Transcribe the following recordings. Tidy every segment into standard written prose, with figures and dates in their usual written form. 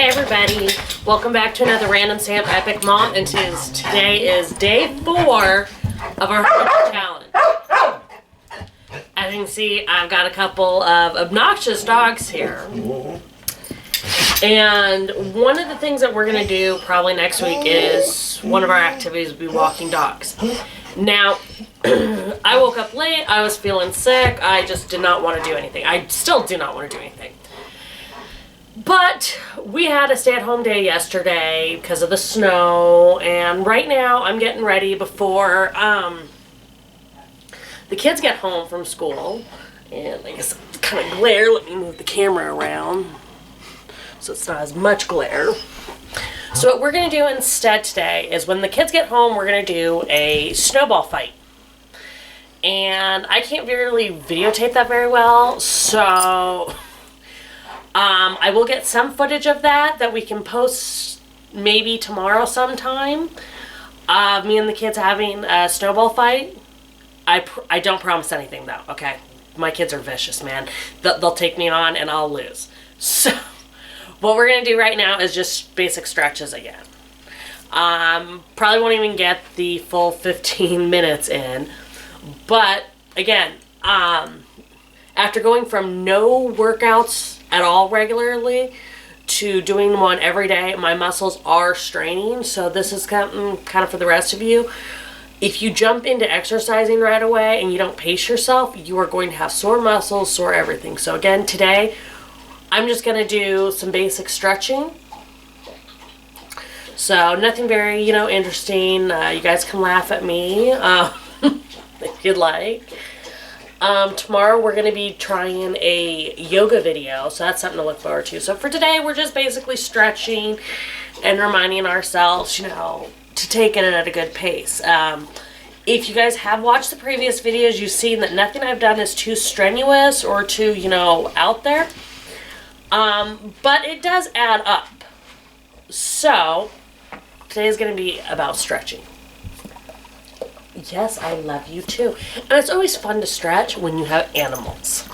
Hey everybody, welcome back to another Random Sam Epic Mom, and today is day 4 of our challenge. As you can see, I've got a couple of obnoxious dogs here. And one of the things that we're going to do probably next week is one of our activities will be walking dogs. Now, I woke up late, I was feeling sick, I just did not want to do anything. I still do not want to do anything. But we had a stay-at-home day yesterday because of the snow, and right now I'm getting ready before the kids get home from school. And I guess it's kind of glare. Let me move the camera around so it's not as much glare. So what we're going to do instead today is when the kids get home, we're going to do a snowball fight. And I can't really videotape that very well, so I will get some footage of that we can post maybe tomorrow sometime. Me and the kids having a snowball fight. I don't promise anything though, okay? My kids are vicious, man. They'll take me on and I'll lose. So what we're going to do right now is just basic stretches again. Probably won't even get the full 15 minutes in. But again, after going from no workouts at all regularly to doing one every day, my muscles are straining. So this is kind of for the rest of you. If you jump into exercising right away and you don't pace yourself, you are going to have sore muscles, sore everything. So again, today, I'm just going to do some basic stretching. So nothing very, interesting. You guys can laugh at me if you'd like. Tomorrow we're going to be trying a yoga video, so that's something to look forward to. So for today, we're just basically stretching and reminding ourselves, to take it at a good pace. If you guys have watched the previous videos, you've seen that nothing I've done is too strenuous or too, out there. But it does add up. So today is going to be about stretching. Yes, I love you too. And it's always fun to stretch when you have animals.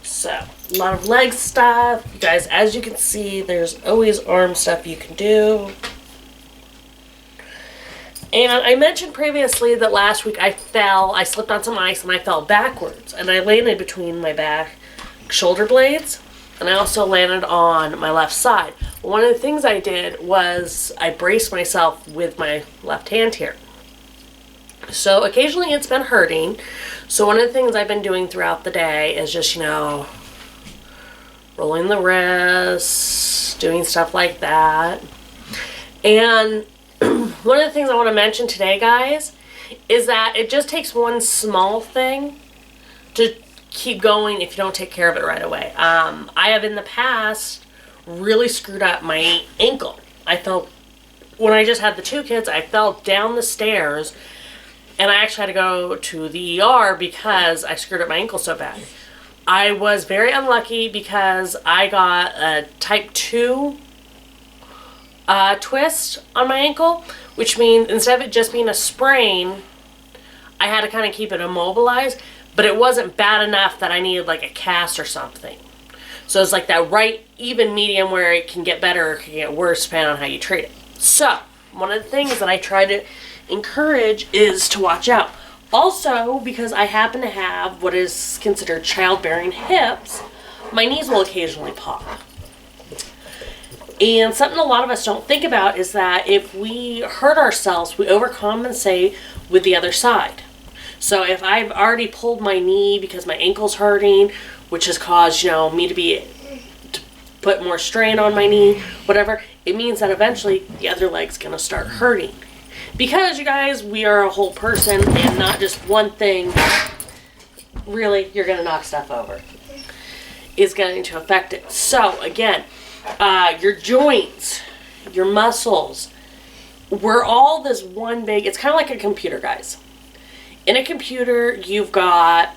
So, a lot of leg stuff. You guys, as you can see, there's always arm stuff you can do. And I mentioned previously that last week I slipped on some ice and I fell backwards. And I landed between my back shoulder blades. And I also landed on my left side. One of the things I did was I braced myself with my left hand here. So occasionally it's been hurting. So one of the things I've been doing throughout the day is just, rolling the wrists, doing stuff like that. And one of the things I want to mention today, guys, is that it just takes one small thing to keep going if you don't take care of it right away. I have in the past really screwed up my ankle. When I just had the 2 kids, I fell down the stairs and I actually had to go to the ER because I screwed up my ankle so bad. I was very unlucky because I got a type 2 twist on my ankle, which means instead of it just being a sprain, I had to kind of keep it immobilized, but it wasn't bad enough that I needed like a cast or something. So it's like that right even medium where it can get better or it can get worse depending on how you treat it. So one of the things that I try to encourage is to watch out. Also, because I happen to have what is considered childbearing hips, my knees will occasionally pop. And something a lot of us don't think about is that if we hurt ourselves, we overcompensate with the other side. So if I've already pulled my knee because my ankle's hurting, which has caused, me to put more strain on my knee, whatever, it means that eventually the other leg's going to start hurting. Because, you guys, we are a whole person and not just one thing, really, you're going to knock stuff over, is going to affect it. So, again, your joints, your muscles, we're all this one big, it's kind of like a computer, guys. In a computer, you've got,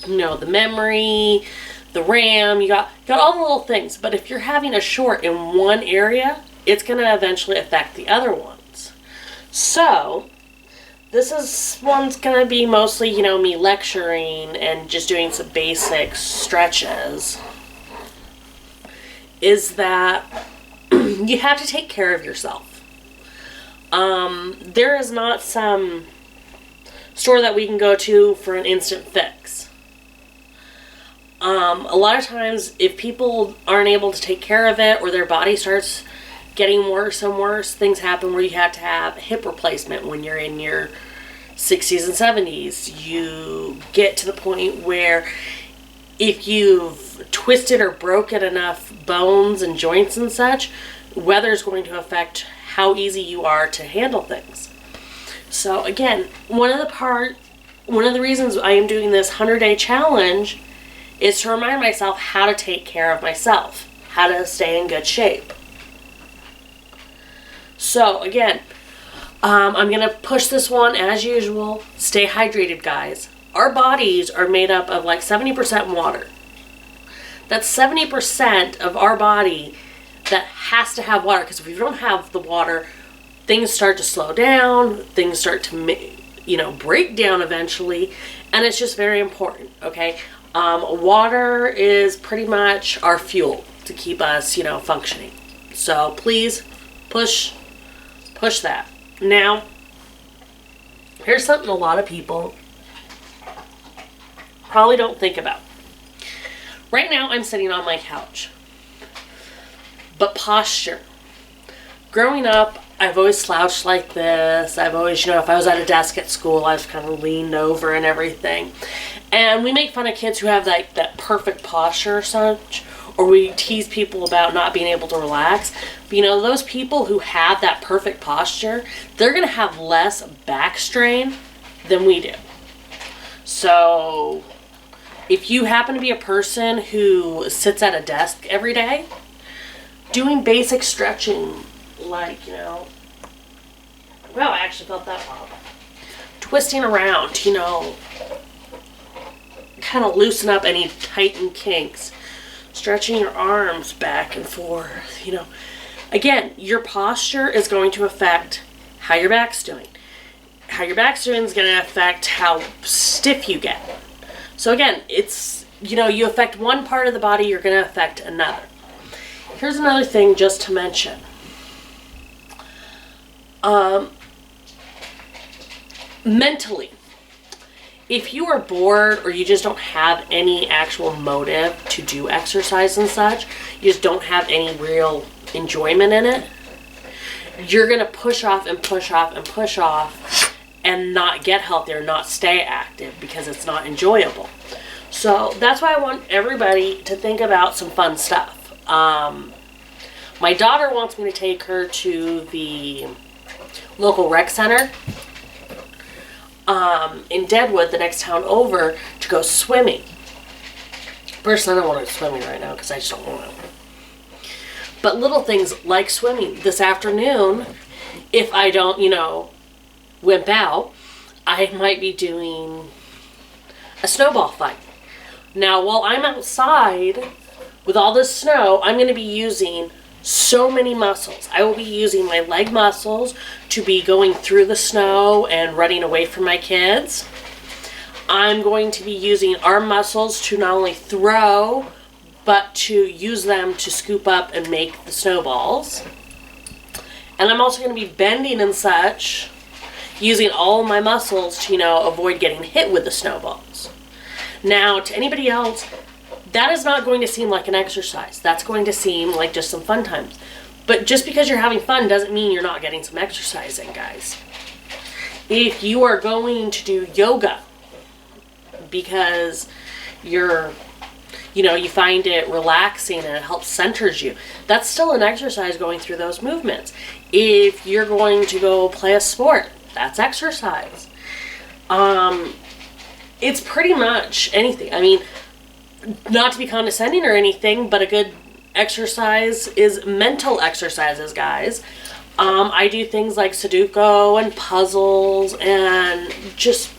the memory, the RAM, you got all the little things. But if you're having a short in one area, it's going to eventually affect the other ones. So, one's going to be mostly, me lecturing and just doing some basic stretches. is that you have to take care of yourself. There is not some store that we can go to for an instant fix. A lot of times, if people aren't able to take care of it or their body starts getting worse and worse, things happen where you have to have hip replacement when you're in your 60s and 70s. You get to the point where if you've twisted or broken enough bones and joints and such, weather is going to affect how easy you are to handle things. So again, one of the reasons I am doing this 100-day challenge is to remind myself how to take care of myself, how to stay in good shape. So again, I'm going to push this one as usual. Stay hydrated, guys. Our bodies are made up of like 70% water. That's 70% of our body that has to have water, because if we don't have the water, things start to slow down, things start to break down eventually, and it's just very important, okay? Water is pretty much our fuel to keep us, functioning. So please push that. Now, here's something a lot of people probably don't think about. Right now, I'm sitting on my couch. But posture. Growing up, I've always slouched like this. I've always, if I was at a desk at school, I was kind of leaned over and everything. And we make fun of kids who have that perfect posture or such, or we tease people about not being able to relax. But those people who have that perfect posture, they're going to have less back strain than we do. So if you happen to be a person who sits at a desk every day, doing basic stretching, like, wow, I actually felt that pop. Twisting around, kind of loosen up any tightened kinks. Stretching your arms back and forth, Again, your posture is going to affect how your back's doing. How your back's doing is going to affect how stiff you get. So again, it's, you affect one part of the body, you're going to affect another. Here's another thing just to mention. Mentally, if you are bored or you just don't have any actual motive to do exercise and such, you just don't have any real enjoyment in it, you're going to push off and push off and push off and not get healthy or not stay active because it's not enjoyable. So that's why I want everybody to think about some fun stuff. My daughter wants me to take her to the local rec center in Deadwood, the next town over, to go swimming. Personally, I don't want to go swimming right now because I just don't want to. But little things like swimming. This afternoon, if I don't, wimp out, I might be doing a snowball fight. Now, while I'm outside with all this snow, I'm going to be using so many muscles. I will be using my leg muscles to be going through the snow and running away from my kids. I'm going to be using arm muscles to not only throw, but to use them to scoop up and make the snowballs. And I'm also going to be bending and such, using all of my muscles to, avoid getting hit with the snowballs. Now, to anybody else, that is not going to seem like an exercise. That's going to seem like just some fun times. But just because you're having fun doesn't mean you're not getting some exercise in, guys. If you are going to do yoga because you find it relaxing and it helps centers you, that's still an exercise going through those movements. If you're going to go play a sport, that's exercise. It's pretty much anything. I mean, not to be condescending or anything, but a good exercise is mental exercises, guys. I do things like Sudoku and puzzles and just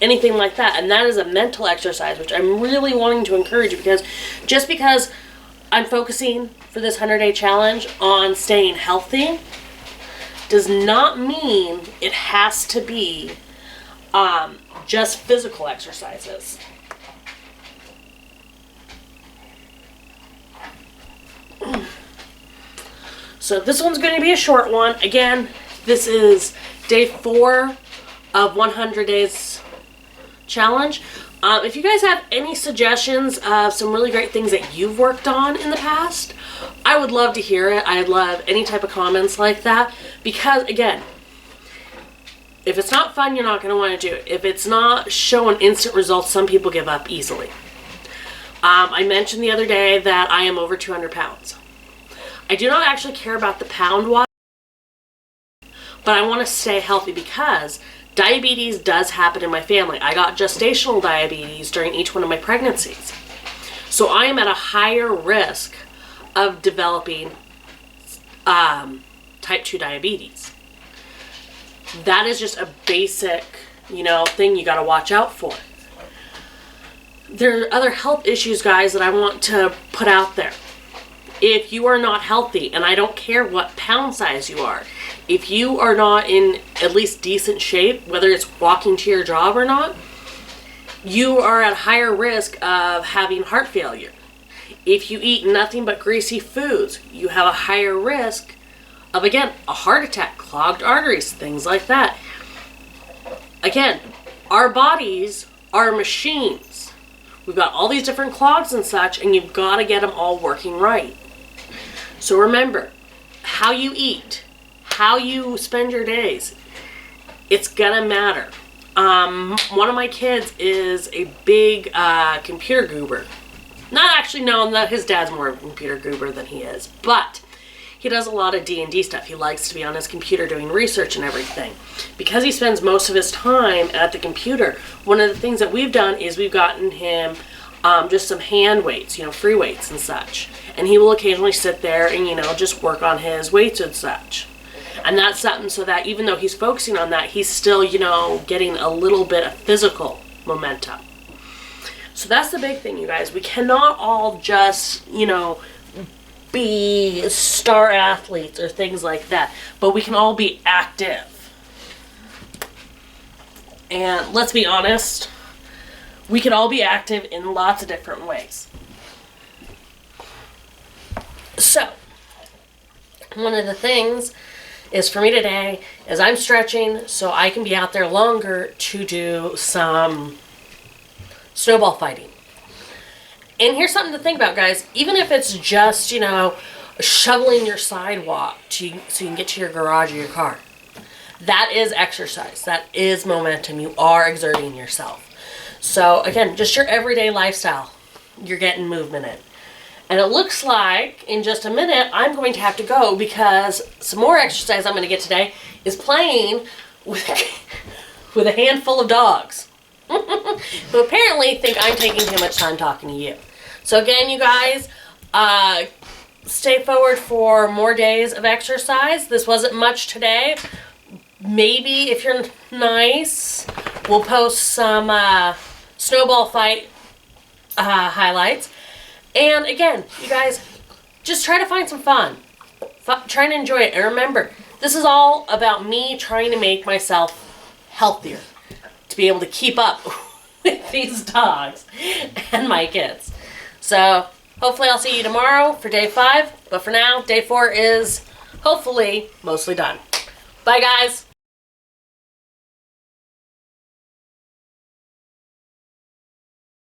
anything like that. And that is a mental exercise, which I'm really wanting to encourage, because just because I'm focusing for this 100-day challenge on staying healthy does not mean it has to be just physical exercises. So this one's going to be a short one. Again, this is day 4 of 100 days challenge. If you guys have any suggestions of some really great things that you've worked on in the past, I would love to hear it. I'd love any type of comments like that, because again, if it's not fun, you're not going to want to do it. If it's not showing instant results, some people give up easily. I mentioned the other day that I am over 200 pounds. I do not actually care about the pound-wise, but I want to stay healthy because diabetes does happen in my family. I got gestational diabetes during each one of my pregnancies. So I am at a higher risk of developing type 2 diabetes. That is just a basic, thing you got to watch out for. There are other health issues, guys, that I want to put out there. If you are not healthy, and I don't care what pound size you are, if you are not in at least decent shape, whether it's walking to your job or not, you are at higher risk of having heart failure. If you eat nothing but greasy foods, you have a higher risk of, again, a heart attack, clogged arteries, things like that. Again, our bodies are machines. We've got all these different clogs and such, and you've got to get them all working right. So remember, how you eat, how you spend your days, it's gonna matter. One of my kids is a big computer goober. Not actually, no, his dad's more of a computer goober than he is, but he does a lot of D&D stuff. He likes to be on his computer doing research and everything. Because he spends most of his time at the computer, one of the things that we've done is we've gotten him just some hand weights, free weights and such. And he will occasionally sit there and, just work on his weights and such. And that's something so that even though he's focusing on that, he's still, getting a little bit of physical momentum. So that's the big thing, you guys. We cannot all just, be star athletes or things like that. But we can all be active. And let's be honest, we can all be active in lots of different ways. So, one of the things is for me today is I'm stretching so I can be out there longer to do some snowball fighting. And here's something to think about, guys. Even if it's just, shoveling your sidewalk so you can get to your garage or your car. That is exercise. That is momentum. You are exerting yourself. So, again, just your everyday lifestyle. You're getting movement in. And it looks like in just a minute I'm going to have to go because some more exercise I'm going to get today is playing with a handful of dogs who apparently think I'm taking too much time talking to you. So again, you guys, stay forward for more days of exercise. This wasn't much today. Maybe if you're nice, we'll post some snowball fight highlights. And again, you guys, just try to find some fun. Try to enjoy it. And remember, this is all about me trying to make myself healthier. To be able to keep up with these dogs and my kids. So, hopefully I'll see you tomorrow for day 5. But for now, day 4 is hopefully mostly done. Bye, guys.